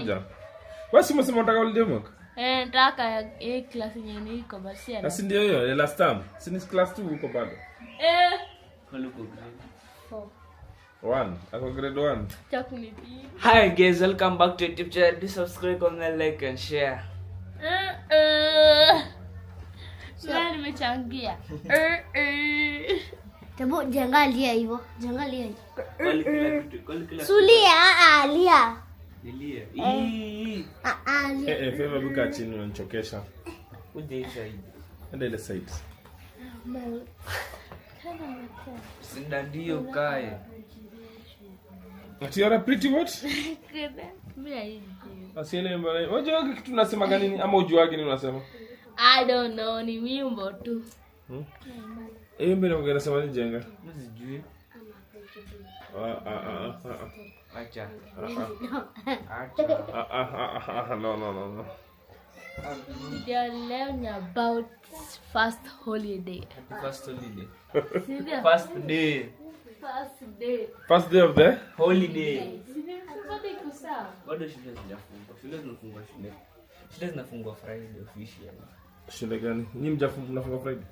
moja. Basi umesema unataka holiday homework? Nataka class yenyewe iko basi ana. Basi ndio hiyo, last term. Si ni class 2 uko bado? Waluko grade 1. Ako grade 1. Chakuniti. Hi guys, welcome back to YouTube channel. Do subscribe, comment, like and share. Sasa nimechangia. Tebu jangalia hivyo. Jangalia hivyo. Kwali kila kitu. Sulia lia. Nilia. Lia. Favor buka chini unanichokesha. Uje side. Enda ile side. Sinda ndio kae. Ati you're pretty what? Mimi hivi. Asiele mbona. Unajua kitu tunasema gani ama ujuagi nini unasema? I don't know, ni wimbo tu. Mbona ungesema ni jenga? Sijui. Acha. No. Leo ni about first holiday. First holiday. Sindio? First day. First day of the Holiday. Sote iko sawa. Bado shule zinafungwa. Shule zinafungwa shule. Shule zinafungwa Friday officially. shule gani? Nyinyi mnafunga Friday?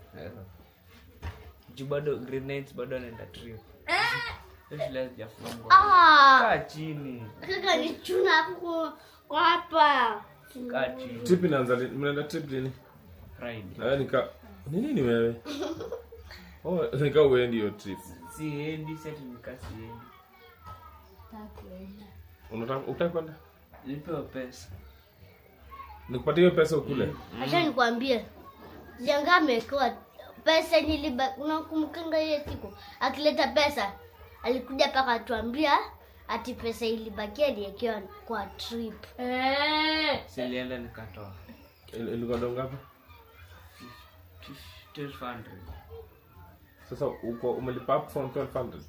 Bado grade 9 bado anaenda trip. Shule zinafungwa. Kaa chini. Kaka ni chuna kwa hapa. Kaa chini. Trip inaanza lini? Mnaenda trip lini? Friday. Nini wewe? Nika uendi hiyo trip. Siendi sasa nikasiendi. Unataka kwenda? Nipewa pesa. Nikupatie pesa ukule. Acha nikwambie. Janga amekoa pesa nilibaki unakumbuka ile siku. Akileta pesa alikuja paka atuambia ati pesa ilibakia aliyekewa kwa trip. Silienda nikatoa. Ilikuwa ndo ngapi? 1200. Sasa uko umelipa up from 1200.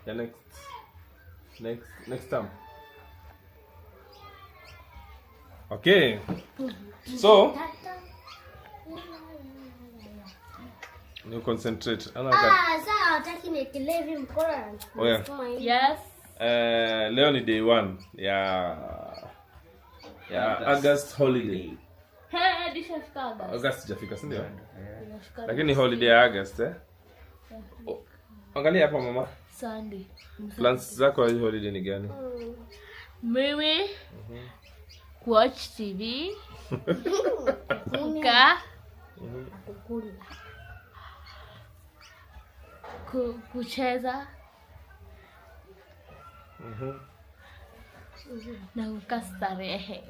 Ya next time. Okay. So you concentrate. Sasa hataki nikilevi mkono. Oh yeah. Yes. Leo ni day 1 ya August holiday. August jafika, si ndio? Lakini holiday ya August Angalia hapa mama. Sunday. Plans zako hii holiday ni gani? Mimi watch TV. Kuka. Kucheza. Na kukastarehe.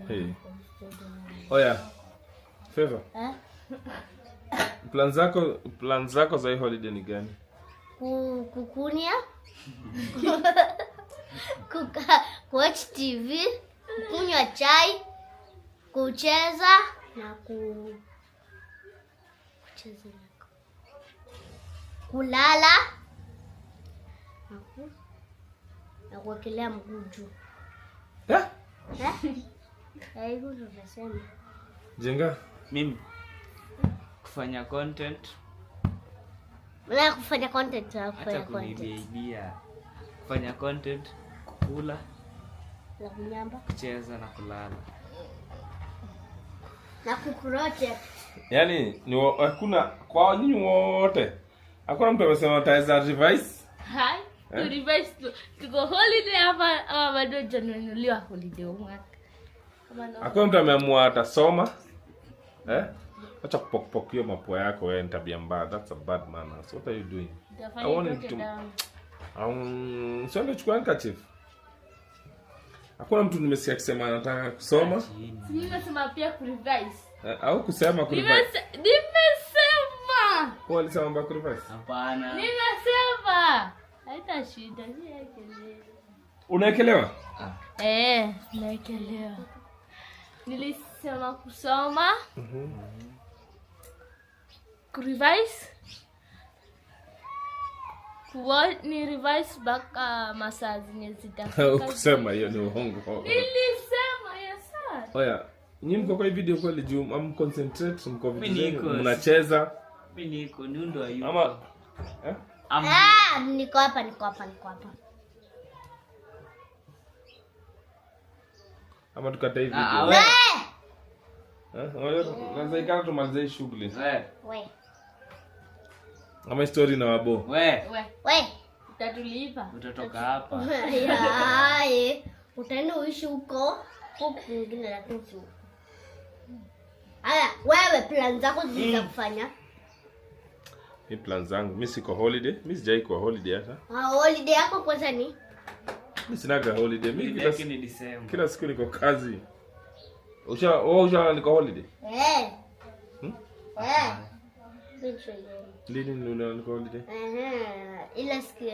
Hey. Oya. Favor. Plans zako za hii holiday ni gani? Kukunia. Watch TV, kunywa chai, kucheza na kulala na kuwekelea mguu juu. Hivyo ndio nasema. Jenga. Mimi kufanya content. Mimi kufanya content Hata kunibia. Kufanya content, kukula, na kunyamba, kucheza na kulala. Na kukurote. Yaani hakuna kwa nyinyi wote. Hakuna mtu amesema ataweza revise. Hai. To revise tuko holiday hapa bado janunuliwa holiday mwaka. Hakuna mtu ameamua atasoma. Acha kupok hiyo mapua yako wewe, ni tabia mbaya. That's a bad manners. What are you doing? I want to sio chukua handkerchief. Hakuna mtu nimesikia akisema anataka kusoma. Mimi nasema pia ku revise. Au kusema ku revise. Nimesema. Kwa alisema mbona ku revise? Hapana. Nimesema. Haita shida niekelewa. Unaekelewa? Naekelewa. Nilisema kusoma. Ku revise. Ni revise baka masaa zenye zitafika. Kusema hiyo ni uongo. Nilisema yes. Oya, nyinyi mko kwa video kweli juu concentrate mko video mnacheza. Mimi niko nundo ayu. Niko hapa. Ama tukate hivi. we. Lazima ikana tumalize shughuli. We. Ama story na wabo. We. Utatulipa. Utatoka hapa. Yae. Utaenda uishi huko kwingine lakini si huko. Haya, wewe plan zako ziza kufanya? Ni plan zangu. Mimi siko holiday. Mimi sijai kwa holiday hata. Holiday yako kwanza ni? Mimi sina holiday. Mimi Ni December. kila siku niko kazi. Usha niko holiday? Lini niko holiday? Ila siku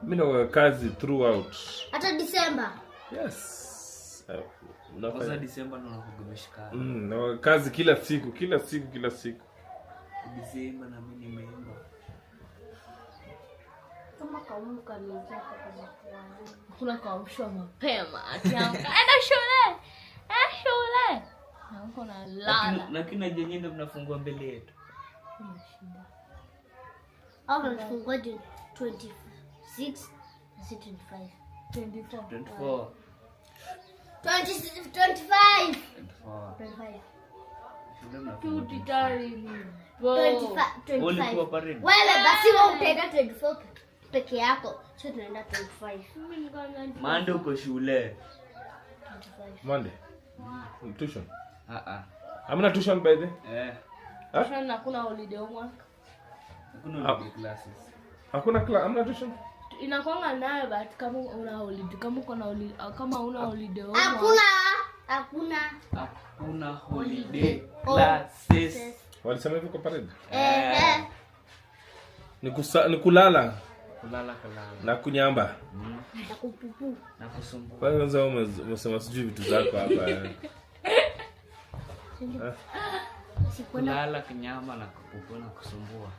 Mimi niko kazi throughout. hata December. Yes. Kwanza December ndo nakugumeshika. Na kazi kila siku. December na mimi nimeimba. Kama kaumka mmoja kwa Kuna kaamshwa mapema. Atiamka. Enda shule. Na uko na lala. Lakini jenyewe ndo mnafungua mbele yetu. au tunafungua 26 na 25. 24. 25. 24. 25. Tutitari. 25. parade. Wewe basi wewe utaenda 24 peke yako. Sio tunaenda 25. Mande uko shule. 25. Monday. Tuition. Hamna tuition by the? Shana kuna holiday homework. Hakuna classes. Hamna tuition? Inakuanga nayo but kama una holiday, kama una holiday homework. Hakuna holiday classes. Walisema hivyo kwa parade? Ni kulala. Kulala. Na kunyamba. Na kupupu. Na kusumbua. Kwanza umesema sijui vitu zako hapa. Kulala, kunyamba na kupupu na kusumbua.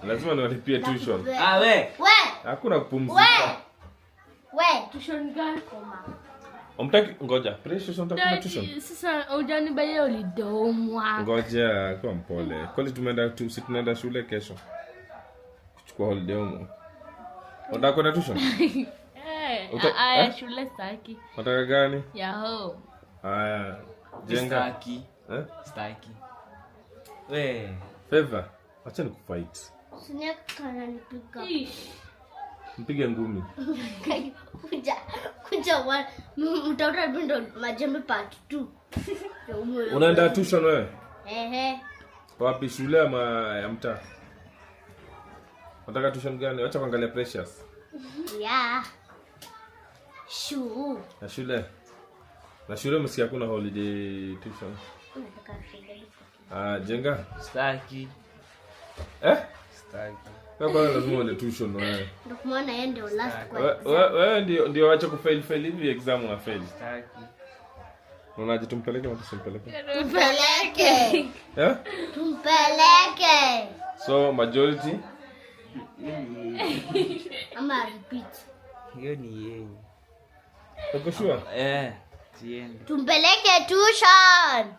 Lazima niwalipie tuition. We. Hakuna kupumzika. We. Tuition gani koma? Umtaki ngoja. Precious unataka tuition. Sasa ujani baye holiday homework. Ngoja kwa mpole. Kwani tunaenda shule kesho. Kuchukua holiday homework. Unataka kwenda tuition? Shule staki. Unataka gani? Ya home. Haya. Jenga. Staki. We. Favor. Acha nikufight. Sinia kana nipiga. Mpige ngumi. Kuja mtaota bindo majembe part 2. Unaenda tuition wewe? Wapi, shule ama ya mtaa? Unataka tuition gani? Acha kuangalia Precious. Yeah. Na shule msikia kuna holiday tuition. Jenga. Staki. Staki. Kama lazima uende tuition wewe. Ndio maana yeye ndio last kwa. Wewe ndio acha kufail hivi exam una fail. Staki. Unaje tumpeleke au tusimpeleke? Tumpeleke. So majority ama repeat. Hiyo ni yeye. Uko sure? Tiende. Tumpeleke tuition.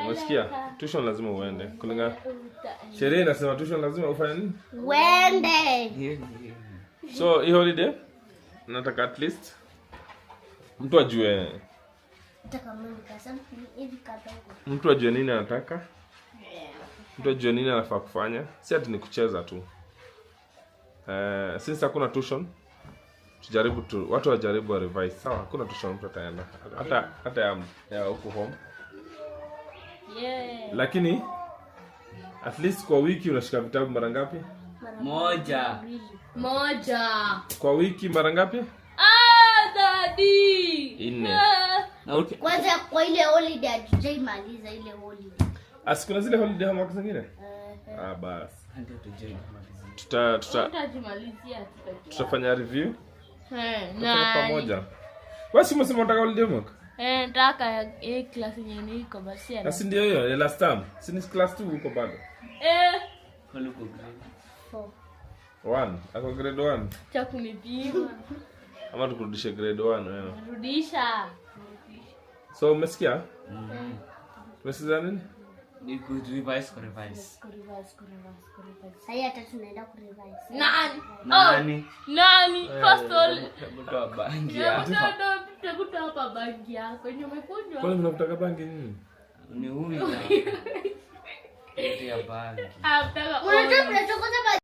Unasikia? Tuition lazima uende. Kulingana sheria inasema tuition lazima ufanye nini? Uende. So hii holiday nataka at least mtu ajue nini anataka. Mtu ajue nini anafaa kufanya. Si ati ni kucheza tu. Since hakuna tuition, tujaribu tu watu wajaribu wa revise. Sawa, hakuna tuition mtu ataenda. Hata ya huko home. Lakini at least kwa wiki unashika vitabu mara ngapi? Moja. Kwa wiki mara ngapi? Daddy. 4. Kwanza kwa ile holiday hatujaimaliza ile holiday. Asikuna zile holiday homework zingine? Basi. Ndio tujaimaliza. Tutajimalizia tutafanya review. Na pamoja. Wewe si umesema unataka holiday homework? Nataka class yenyewe niko basi. Na si ndio hiyo ya last term? Si ni class 2 huko bado? Kuliko grade 1. Ako grade 1. Cha kunipima. Ama tukurudishe grade 1 wewe. Rudisha. So umesikia? Umesikia nini? Ni good revise kwa revise. Sasa hata tunaenda ku revise. Nani? Nani? First all. Mtu wa bangi hapa. Takuta hapa bangi yako. Yenye umekunywa. Kwani mnataka bangi nini? Ni huyu. Ndio bangi. Unataka Unataka